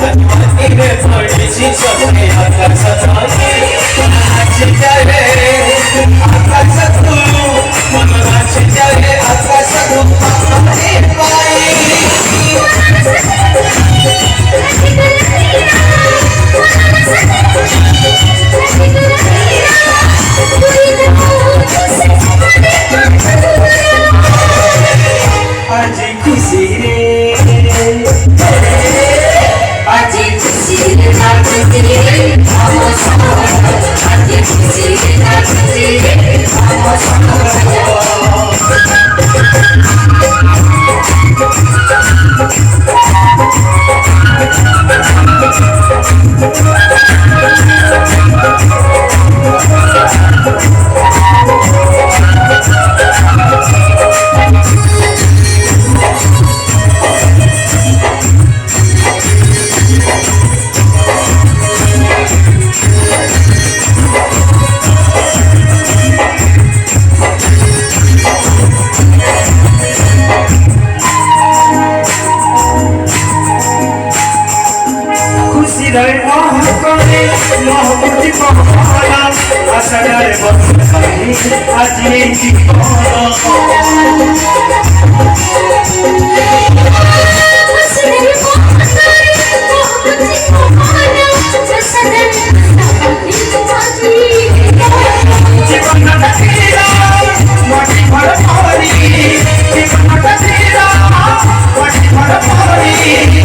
आत्मातीने पडीची स्वप्ने आकाशात मनाची जावे आकाशात मनाची जावे आकाशात पाणी पायी आजी खुशी रे आजी खुशी रे नाचती रे हम सब आजी खुशी रे नाचती रे हम सब Thank you.